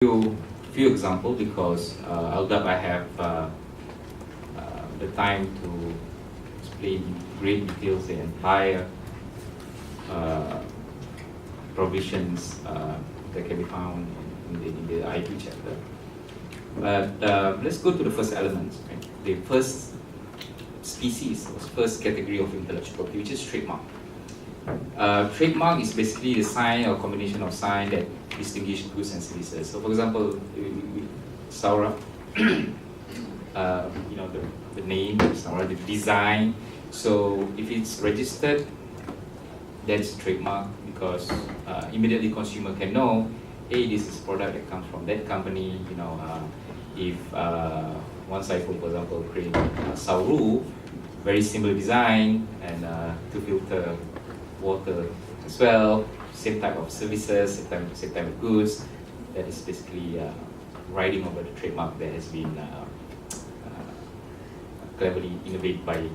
Few examples because I doubt I have the time to explain in great details the entire provisions that can be found in the IPRI chapter. But let's go to the first element, right? The first species, or first category of intellectual property, which is trademark. Trademark is basically the sign or combination of sign that distinguish goods and services. So, for example, Saura, the name, Saura, the design. So, if it's registered, that's trademark because immediately consumer can know, hey, this is a product that comes from that company. If once I, for example, create Sauru, very similar design and to filter water as well, same type of services, same type of goods. That is basically riding over the trademark that has been cleverly innovated by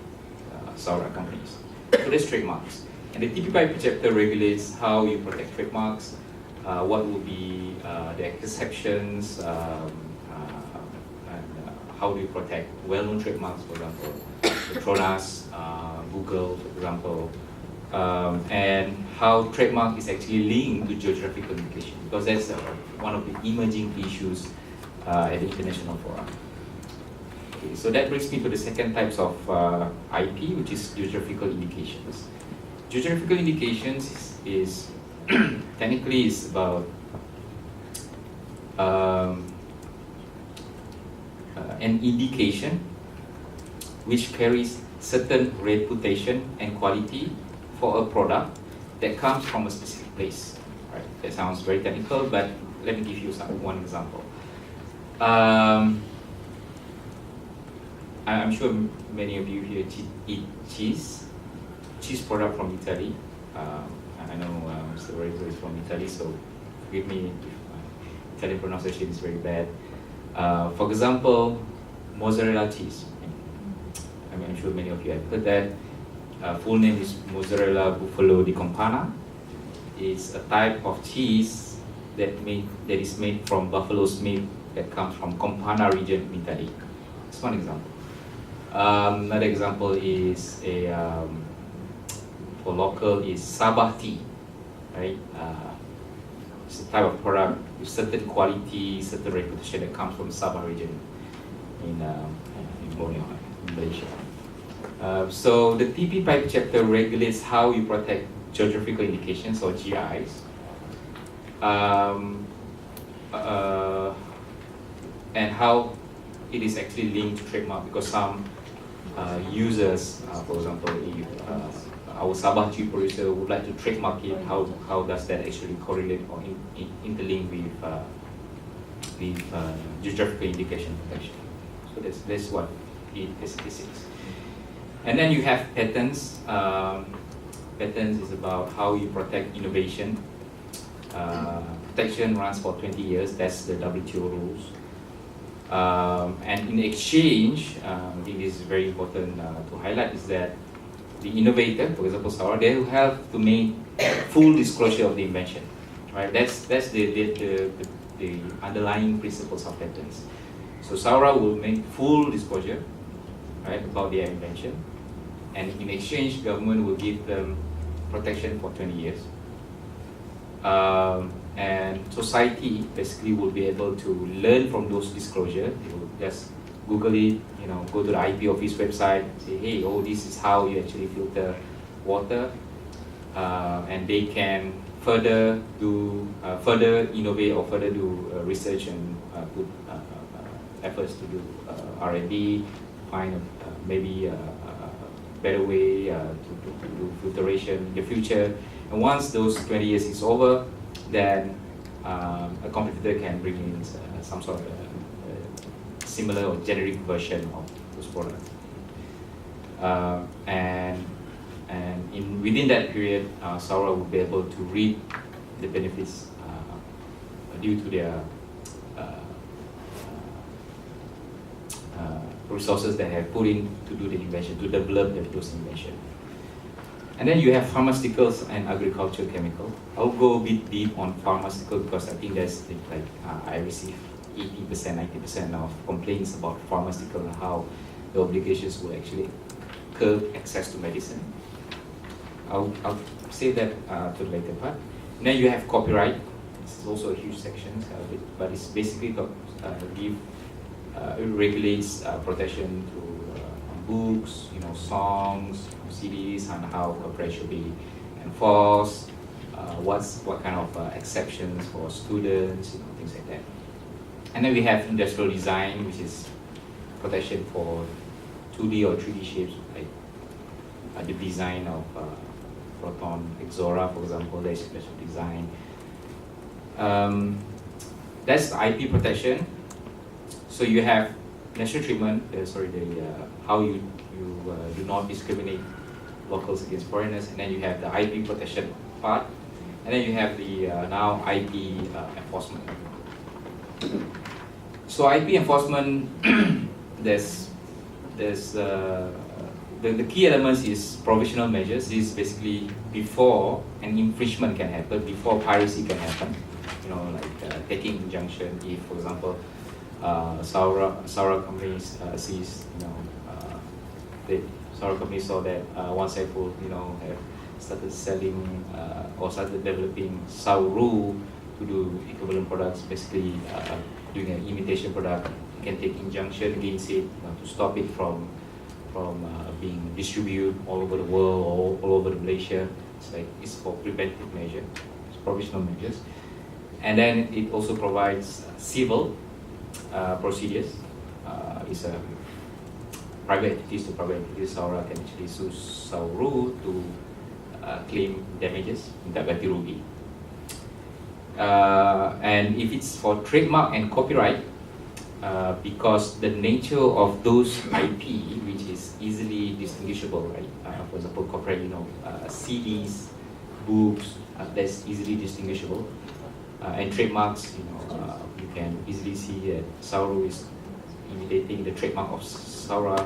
Saura companies. So that's trademarks. And the IPRI chapter regulates how you protect trademarks, what will be the exceptions, and how do you protect well-known trademarks, for example, Petronas, Google, for example, and how trademark is actually linked to geographical indication, because that's one of the emerging issues at the international forum. Okay, so that brings me to the second types of IP, which is geographical indications. Geographical indications is technically is about an indication which carries certain reputation and quality for a product that comes from a specific place. Right? That sounds very technical, but let me give you one example. I'm sure many of you here eat cheese product from Italy. I know Mr. Lorenzo is from Italy, so forgive me if my Italian pronunciation is very bad. For example, mozzarella cheese. I'm sure many of you have heard that. Full name is Mozzarella Buffalo di Campana. It's a type of cheese that is made from buffalo's meat that comes from Campana region in Italy. That's one example. Another example is for local is Sabah tea, right? It's a type of product with certain quality, certain reputation that comes from Sabah region in Borneo, in Malaysia. So the IPRI chapter regulates how you protect geographical indications or GIs, and how it is actually linked to trademark, because some users, for example, if our Sabah tea producer would like to trademark it, how does that actually correlate or interlink with geographical indication protection? So that's what it basically says. And then you have patents. Patents is about how you protect innovation. Protection runs for 20 years. That's the WTO rules. And in exchange, I think this is very important to highlight, is that the innovator, for example, Saura, they will have to make full disclosure of the invention. Right? That's the underlying principles of patents. So Saura will make full disclosure, right, about their invention, and in exchange, government will give them protection for 20 years. And society basically will be able to learn from those disclosures. They will just Google it, go to the IP office website, say, hey, this is how you actually filter water, and they can further innovate or further do research and put efforts to do R&D, find maybe a better way to do filtration in the future. And once those 20 years is over, then a competitor can bring in some sort of similar or generic version of those products. And within that period, Saura will be able to reap the benefits due to their resources that have put in to do the invention, to develop those invention. And then you have pharmaceuticals and agricultural chemical. I'll go a bit deep on pharmaceutical because I think that's like I receive 80%, 90% of complaints about pharmaceutical and how the obligations will actually curb access to medicine. I'll say that to the later part. And then you have copyright. This is also a huge section, but it's basically it regulates protection to books, songs, CDs, and how copyright should be enforced. What kind of exceptions for students, things like that. And then we have industrial design, which is protection for 2D or 3D shapes, like the design of proton Exora, for example. There's industrial design. That's the IP protection. So you have national treatment, how you do not discriminate locals against foreigners, and then you have the IP protection part, and then you have the now IP enforcement. So IP enforcement, there's the key elements is provisional measures. This is basically before an infringement can happen, before piracy can happen. Like taking injunction if, for example, Saura companies sees, the Saura companies saw that One Saiful, have started selling or started developing Sauru to do equivalent products, basically doing an imitation product. You can take injunction against it to stop it from being distributed all over the world or all over Malaysia. It's for preventive measure, it's provisional measures. And then it also provides civil procedures. It's a private entities to private entities. Saura can actually sue Sauru to claim damages, minta ganti rugi. And if it's for trademark and copyright, because the nature of those IP, which is easily distinguishable, right? For example, copyright, CDs, books, that's easily distinguishable. And trademarks, you can easily see that Sauru is imitating the trademark of Saura.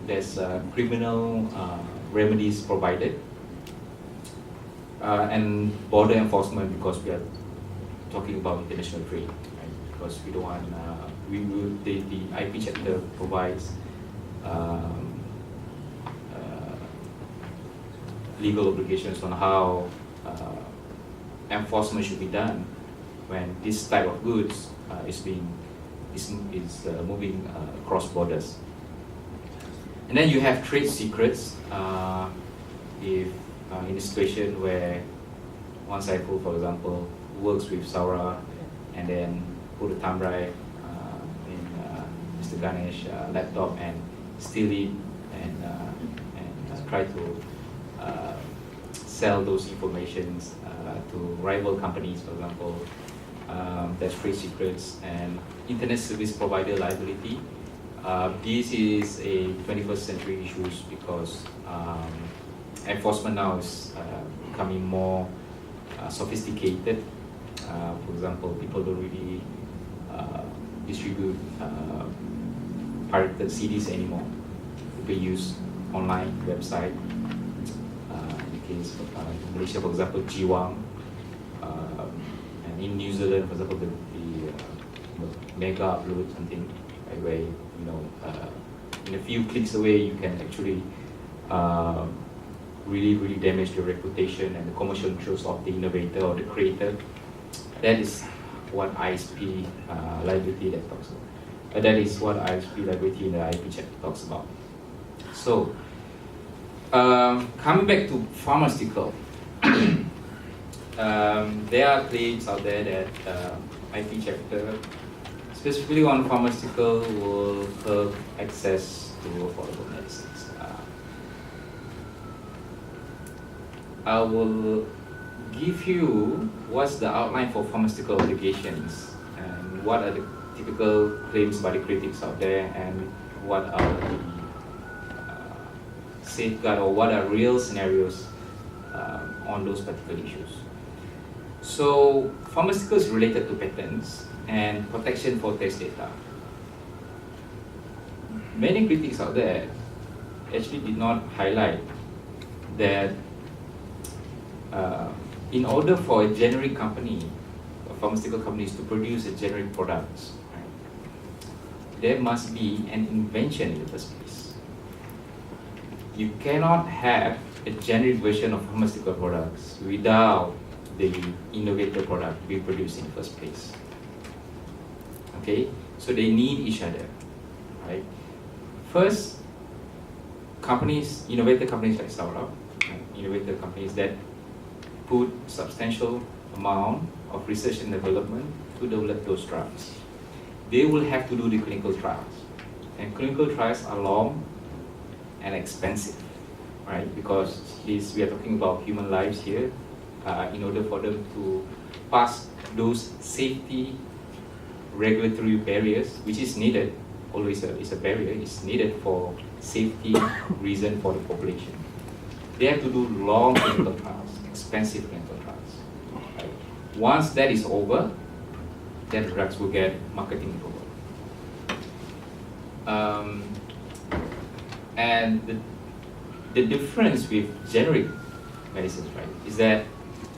There's criminal remedies provided, and border enforcement, because we are talking about international trade, right? Because we don't want the IP chapter provides legal obligations on how enforcement should be done when this type of goods is moving across borders. And then you have trade secrets. If in a situation where One Saiful, for example, works with Saura and then put a thumb drive in Mr. Ganesh laptop and steal it and try to sell those informations to rival companies, for example. That's trade secrets and internet service provider liability. This is a 21st century issue because enforcement now is becoming more sophisticated. For example, people don't really distribute pirated CDs anymore. People use online website. In the case of Malaysia, for example, Jiwang, and in New Zealand, for example, the Mega Upload, something right, where in a few clicks away you can actually really damage the reputation and the commercial interests of the innovator or the creator. That is what ISP liability that talks about. That is what ISP liability in the IP chapter talks about. So, coming back to pharmaceutical, there are claims out there that IP chapter, specifically on pharmaceutical, will curb access to affordable medicines. I will give you what's the outline for pharmaceutical obligations and what are the typical claims by the critics out there and what are the safeguard or what are real scenarios on those particular issues. So pharmaceuticals related to patents and protection for test data. Many critics out there actually did not highlight that in order for a generic company, pharmaceutical companies to produce a generic products, right, there must be an invention in the first place. You cannot have a generic version of pharmaceutical products without the innovator product being produced in the first place. Okay, so they need each other, right? First, companies, innovator companies like startup, innovator companies that put substantial amount of research and development to develop those drugs. They will have to do the clinical trials, and clinical trials are long and expensive, right? Because we are talking about human lives here. In order for them to pass those safety regulatory barriers, which is needed, always is a barrier, is needed for safety reason for the population. They have to do long clinical trials, expensive clinical trials. Right? Once that is over, then drugs will get marketing approval. And the difference with generic medicines, right, is that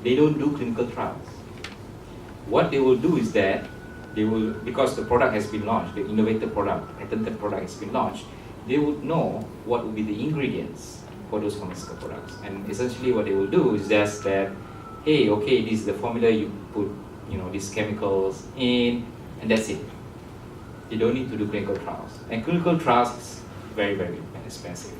they don't do clinical trials. What they will do is that they will, because the product has been launched, the innovative product, patented product has been launched, they would know what will be the ingredients for those pharmaceutical products. And essentially what they will do is just that, hey, okay, this is the formula, you put, these chemicals in, and that's it. You don't need to do clinical trials. And clinical trials is very, very expensive.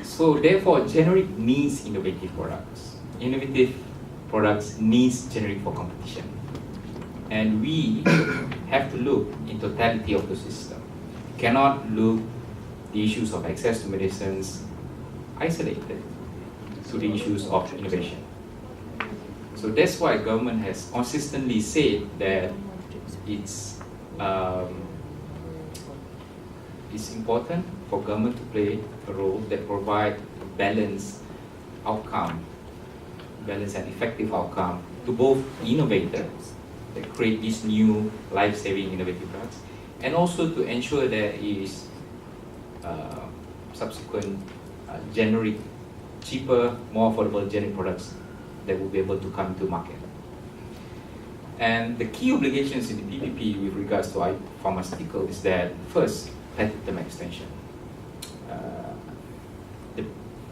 So therefore, generic needs innovative products. Innovative products needs generic for competition. And we have to look in totality of the system. Cannot look the issues of access to medicines isolated to the issues of innovation. So that's why government has consistently said that it's important for government to play a role that provide balanced outcome, balanced and effective outcome to both innovators that create these new life-saving innovative drugs, and also to ensure there is subsequent generic, cheaper, more affordable generic products that will be able to come to market. And the key obligations in the PPP with regards to pharmaceutical is that first, patent term extension.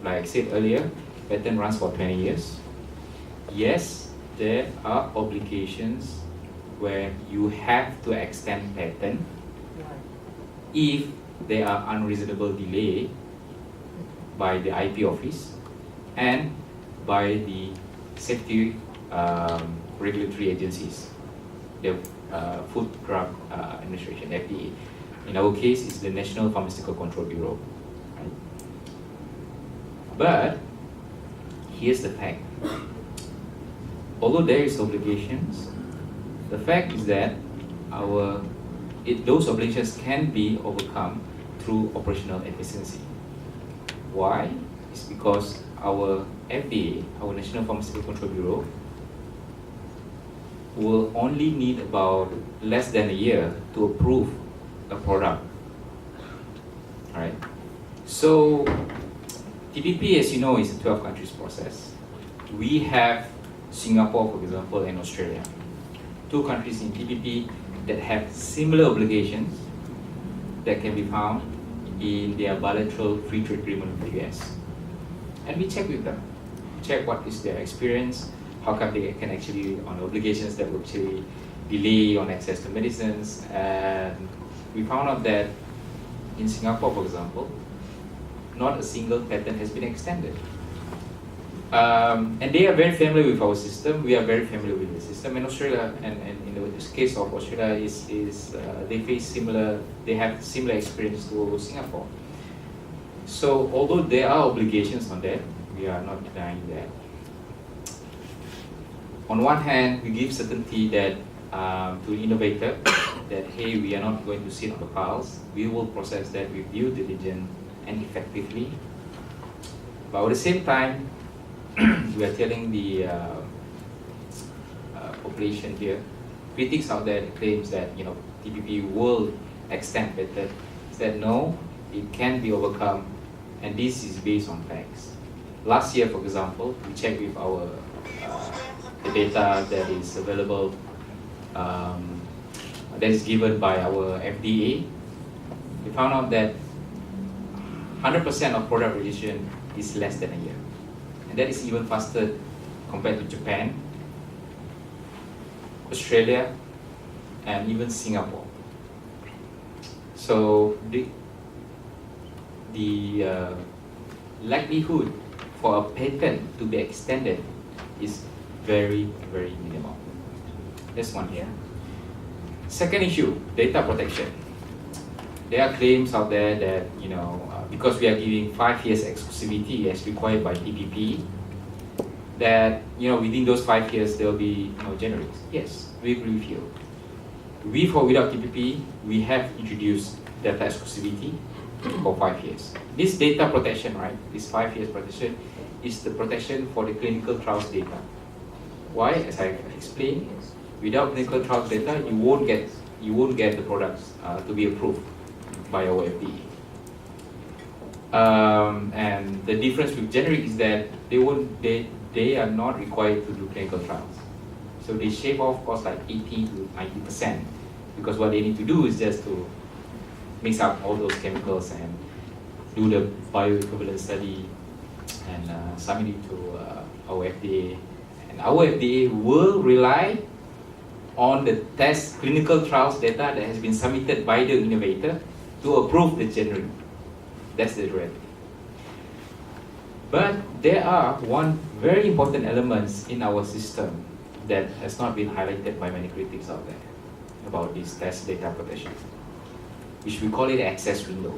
Like I said earlier, patent runs for 20 years. Yes, there are obligations where you have to extend patent if there are unreasonable delay by the IP office and by the safety regulatory agencies, the Food Drug Administration, FDA. In our case, it's the National Pharmaceutical Control Bureau. Right? But here's the fact. Although there is obligations, the fact is that those obligations can be overcome through operational efficiency. Why? It's because our FDA, our National Pharmaceutical Control Bureau, will only need about less than a year to approve a product. All right. So TPP, as you know, is a 12 countries process. We have Singapore, for example, and Australia, 2 countries in TPP that have similar obligations that can be found in their bilateral free trade agreement with the US. And we check with them, check what is their experience, how come they can actually, on obligations that will actually delay on access to medicines. And we found out that in Singapore, for example, not a single patent has been extended. And they are very familiar with our system. We are very familiar with the system. And Australia, and in the case of Australia, they have similar experience to Singapore. So although there are obligations on that, we are not denying that. On one hand, we give certainty that to the innovator that, hey, we are not going to sit on the files. We will process that with due diligence and effectively. But at the same time, we are telling the population here, critics out there that claims that TPP will extend better, is that no, it can be overcome, and this is based on facts. Last year, for example, we checked with our the data that is available, that is given by our FDA. We found out that 100% of product registration is less than a year, and that is even faster compared to Japan, Australia, and even Singapore. So the likelihood for a patent to be extended is very, very minimal. This one here. Second issue, data protection. There are claims out there that, because we are giving 5 years exclusivity as required by TPP, that, within those 5 years there will be no generics. Yes, we agree with you. With or without TPP, we have introduced data exclusivity for 5 years. This data protection, right, this 5 years protection, is the protection for the clinical trials data. Why? As I explained, without clinical trials data, you won't get the products to be approved by our FDA. And the difference with generic is that they are not required to do clinical trials. So they shave off costs like 80 to 90%, because what they need to do is just to mix up all those chemicals and do the bioequivalence study and submit it to our FDA. And our FDA will rely on the test clinical trials data that has been submitted by the innovator to approve the generic. That's the reality. But there are one very important elements in our system that has not been highlighted by many critics out there about this test data protection, which we call it access window.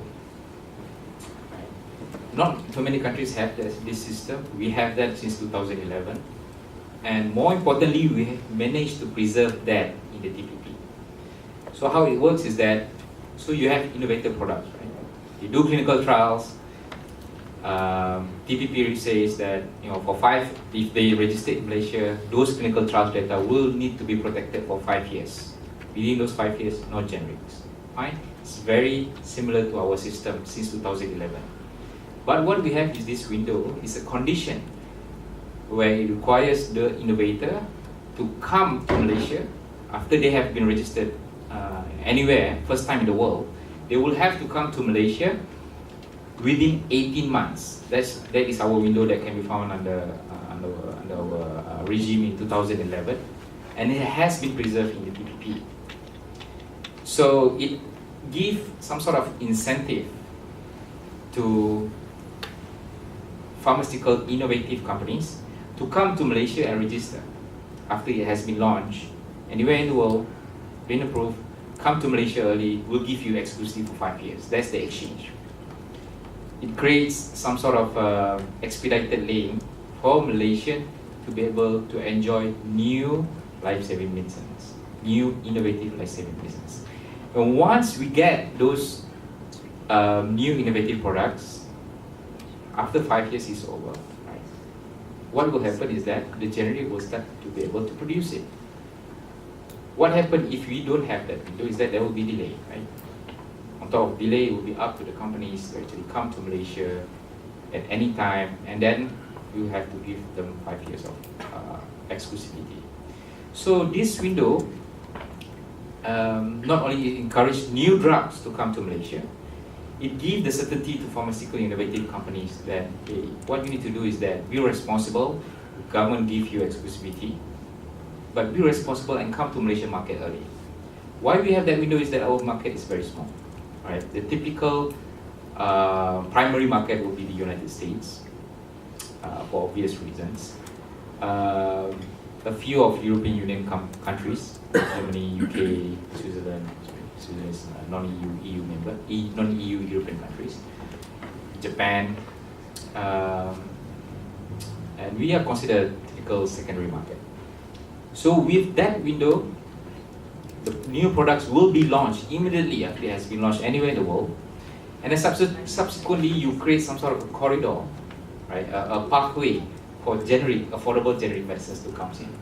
Not too many countries have this system. We have that since 2011. And more importantly, we have managed to preserve that in the TPP. So how it works is that, so you have innovative products, right? You do clinical trials. TPP says that, if they register in Malaysia, those clinical trials data will need to be protected for 5 years. Within those 5 years, no generics. Fine? It's very similar to our system since 2011. But what we have is this window is a condition where it requires the innovator to come to Malaysia after they have been registered anywhere, first time in the world. They will have to come to Malaysia within 18 months. That is our window that can be found under our regime in 2011, and it has been preserved in the TPP. So it gives some sort of incentive to pharmaceutical innovative companies to come to Malaysia and register after it has been launched anywhere in the world, been approved. Come to Malaysia early, we'll give you exclusive for 5 years. That's the exchange. It creates some sort of expedited lane for Malaysia to be able to enjoy new life-saving medicines, new innovative life-saving medicines. And once we get those new innovative products, after 5 years is over, right? What will happen is that the generic will start to be able to produce it. What happens if we don't have that window is that there will be delay, right? On top of delay, it will be up to the companies to actually come to Malaysia at any time, and then you have to give them 5 years of exclusivity. So this window not only encourage new drugs to come to Malaysia, it gives the certainty to pharmaceutical innovative companies that, hey, what you need to do is that be responsible, the government gives you exclusivity, but be responsible and come to Malaysian market early. Why we have that window is that our market is very small. Right? The typical primary market will be the United States, for obvious reasons. A few of European Union countries, Germany, UK, Switzerland is non-EU member, non-EU European countries, Japan, and we are considered typical secondary market. So with that window, the new products will be launched immediately after it has been launched anywhere in the world, and then subsequently you create some sort of a corridor, right? A pathway for affordable generic medicines to come in.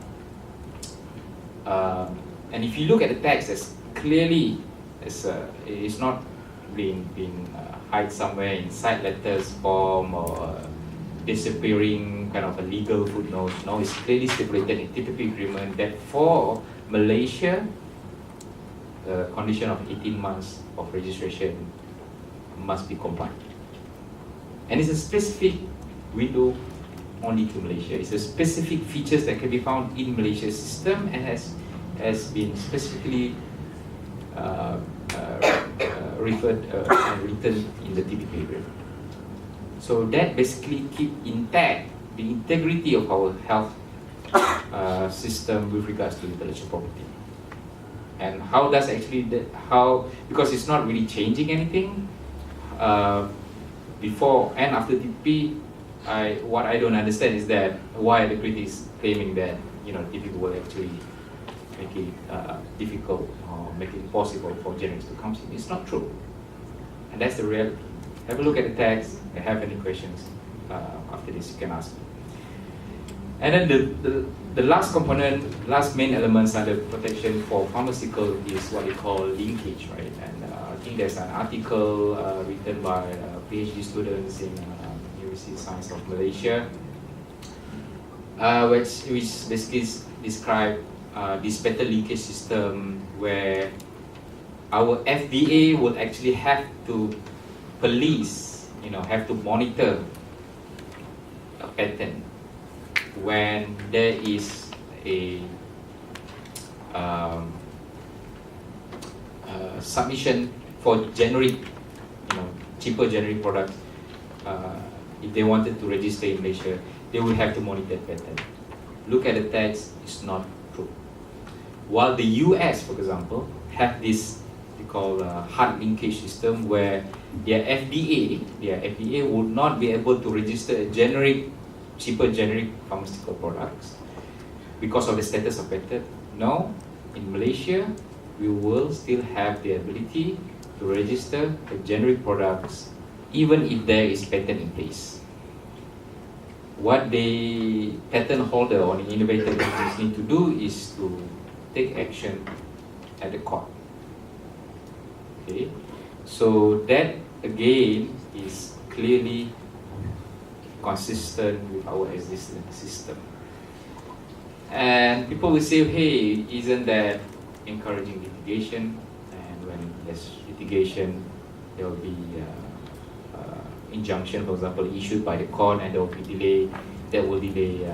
And if you look at the text, it's clearly it's not being hide somewhere inside letters form or disappearing kind of a legal footnote. No, it's clearly stipulated in TPP agreement that for Malaysia, the condition of 18 months of registration must be complied. And it's a specific window only to Malaysia. It's a specific features that can be found in Malaysia's system and has been specifically referred and written in the TPP agreement. So that basically keep intact the integrity of our health system with regards to intellectual property. And how does actually because it's not really changing anything before and after TPP. What I don't understand is that why the critics claiming that TPP will actually make it difficult or make it impossible for generics to come in. It's not true, and that's the reality. Have a look at the text. If you have any questions after this, you can ask me. And then the last component, last main elements under protection for pharmaceutical is what they call linkage, right? And I think there's an article written by PhD students in University of Science of Malaysia, which basically describe this better linkage system where our FDA would actually have to police, have to monitor a patent when there is a submission for generic, cheaper generic products. If they wanted to register in Malaysia, they would have to monitor that patent. Look at the text; it's not true. While the US, for example, have this we call hard linkage system where their FDA would not be able to register a cheaper generic pharmaceutical products because of the status of patent. No, in Malaysia, we will still have the ability to register the generic products even if there is patent in place. What the patent holder or the innovator need to do is to take action at the court. Okay, so that again is clearly consistent with our existing system. And people will say, hey, isn't that encouraging litigation? And when there's litigation, there will be injunction, for example, issued by the court, and there will be delay. That will delay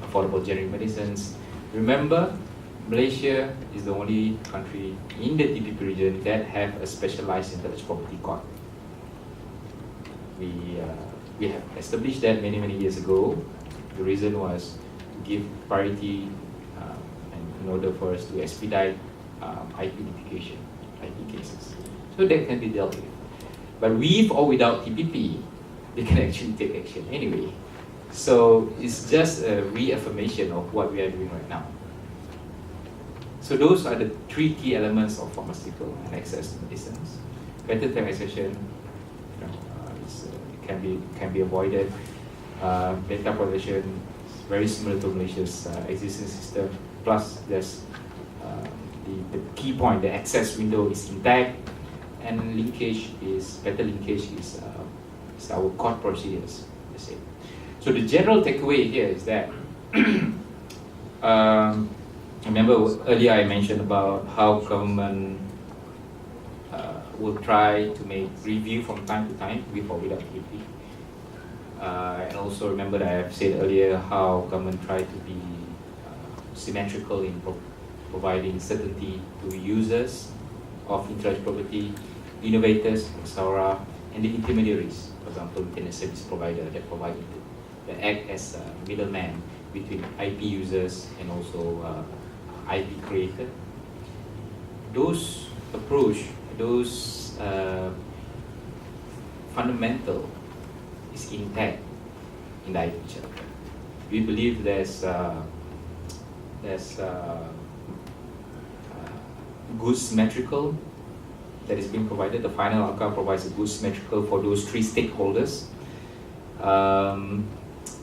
affordable generic medicines. Remember, Malaysia is the only country in the TPP region that have a specialized intellectual property court. We have established that many years ago. The reason was to give priority and in order for us to expedite IP litigation, IP cases. So that can be dealt with. But with or without TPP, they can actually take action anyway. So it's just a reaffirmation of what we are doing right now. So those are the three key elements of pharmaceutical and access to medicines. Patent term extension can be avoided. Data protection is very similar to Malaysia's existing system. Plus, there's the key point: the access window is intact, and better linkage is our court procedures. So the general takeaway here is that. Remember earlier I mentioned about how government will try to make review from time to time with or without TPP. And also remember that I have said earlier how government try to be symmetrical in providing certainty to users of intellectual property, innovators, SARA, and the intermediaries, for example, internet service provider that act as a middleman between IP users and also IP creator. Those approach, those fundamental is intact in the IP chapter. We believe there's good symmetrical that is being provided. The final outcome provides a good symmetrical for those three stakeholders.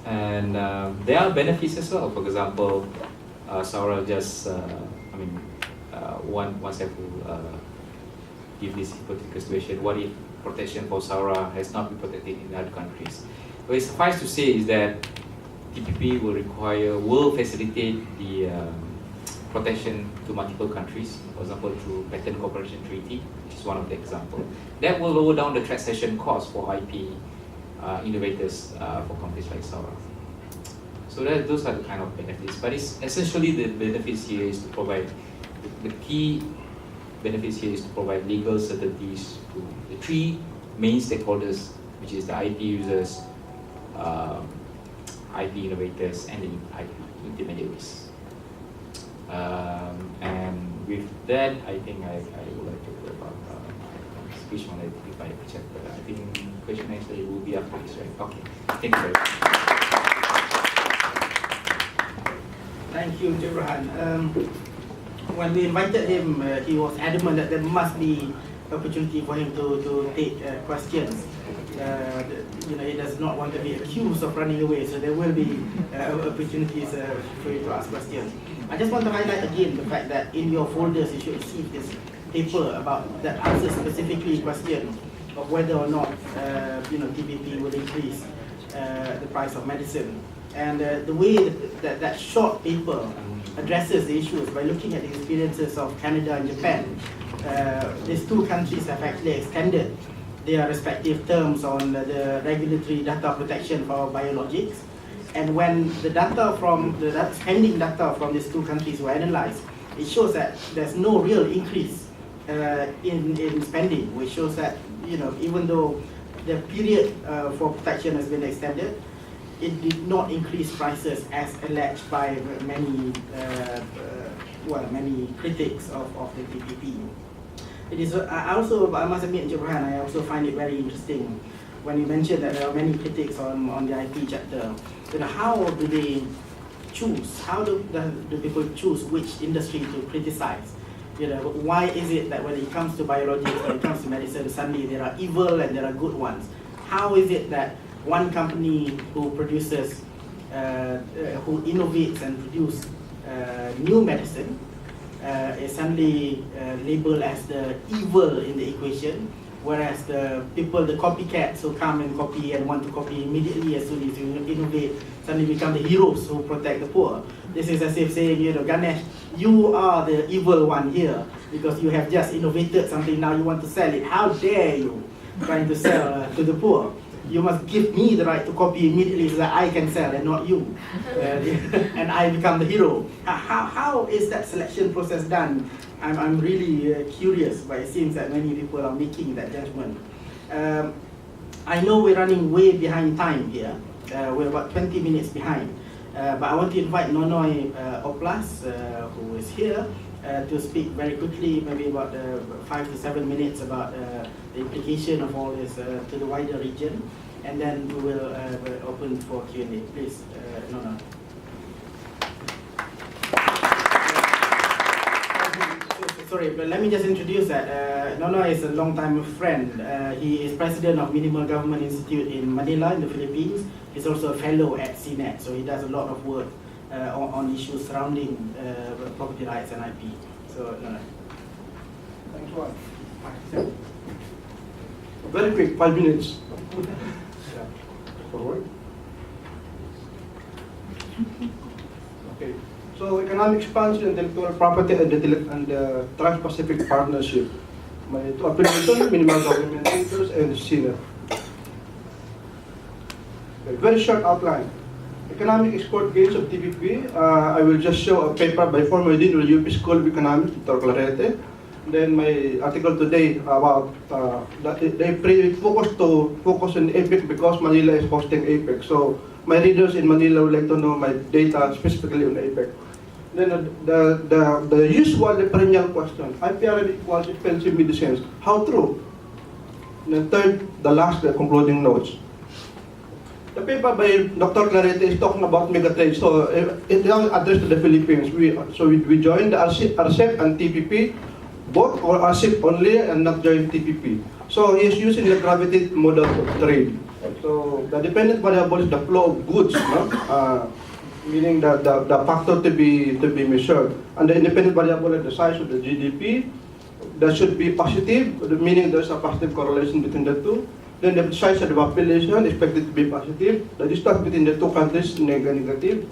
And there are benefits as well. For example, SARA just, once have to give this hypothetical situation, what if protection for SARA has not been protected in other countries? What it suffice to say is that TPP will facilitate the protection to multiple countries, for example through Patent Cooperation Treaty, which is one of the examples. That will lower down the transaction cost for IP innovators for companies like SARA. So those are the kind of benefits. But it's essentially the benefits here is to provide, the key benefits here is to provide legal certainties to the three main stakeholders, which is the IP users, IP innovators, and the IP intermediaries. And with that, I think I would like to go about speech on if I check. But I think question actually will be after this, right? Okay. Thank you very much. Thank you, Jebrahan. When we invited him, he was adamant that there must be opportunity for him to take questions. He does not want to be accused of running away, so there will be opportunities for you to ask questions. I just want to highlight again the fact that in your folders you should receive this paper about that answers specifically question of whether or not TPP will increase the price of medicine. And the way that short paper addresses the issues by looking at the experiences of Canada and Japan. These two countries have actually extended their respective terms on the regulatory data protection for biologics. And when the data from the spending data from these two countries were analyzed, it shows that there's no real increase in spending, which shows that even though the period for protection has been extended, it did not increase prices as alleged by many many critics of the TPP. It is. I must admit, Jebrahan, I also find it very interesting when you mentioned that there are many critics on the IP chapter. How do they choose? How do people choose which industry to criticize? Why is it that when it comes to biologics, when it comes to medicine, suddenly there are evil and there are good ones? How is it that one company who produces, who innovates and produces new medicine is suddenly labeled as the evil in the equation, whereas the people, the copycats who come and copy and want to copy immediately as soon as you innovate, suddenly become the heroes who protect the poor. This is as if saying, Ganesh, you are the evil one here because you have just innovated something, now you want to sell it. How dare you trying to sell to the poor? You must give me the right to copy immediately so that I can sell and not you. And I become the hero. How is that selection process done? I'm really curious, but it seems that many people are making that judgment. I know we're running way behind time here. We're about 20 minutes behind. But I want to invite Nonoy Oplas, who is here, to speak very quickly, maybe about 5 to 7 minutes about the implication of all this to the wider region, and then we will open for Q&A. Please, Nono. Sorry, but let me just introduce that. Nono is a long-time friend. He is president of Minimal Government Institute in Manila, in the Philippines. He's also a fellow at CNET, so he does a lot of work on issues surrounding property rights and IP. So, Nono. Thanks, Juan. Very quick, 5 minutes. Forward. Okay. So, economic expansion, intellectual property, and the Trans-Pacific Partnership. May two applications, minimal government sectors, and CNET. Okay, very short outline. Economic export gains of TPP. I will just show a paper by former dean of the UP School of Economics, Dr. Clarete. Then my article today about they focus on APEC because Manila is hosting APEC. So my readers in Manila would like to know my data specifically on APEC. Then the usual, the perennial question: IPRI equals expensive medicines. How true? And then third, the last, the concluding notes. The paper by Dr. Clarete is talking about megatrade, so it is addressed to the Philippines. We joined the RCEP and TPP, both, or RCEP only and not join TPP. So he is using the gravitated model of trade. So the dependent variable is the flow of goods, no? Meaning the factor to be measured, and the independent variable is the size of the GDP, that should be positive, meaning there's a positive correlation between the two. Then the size of the population expected to be positive. The distance between the two countries negative.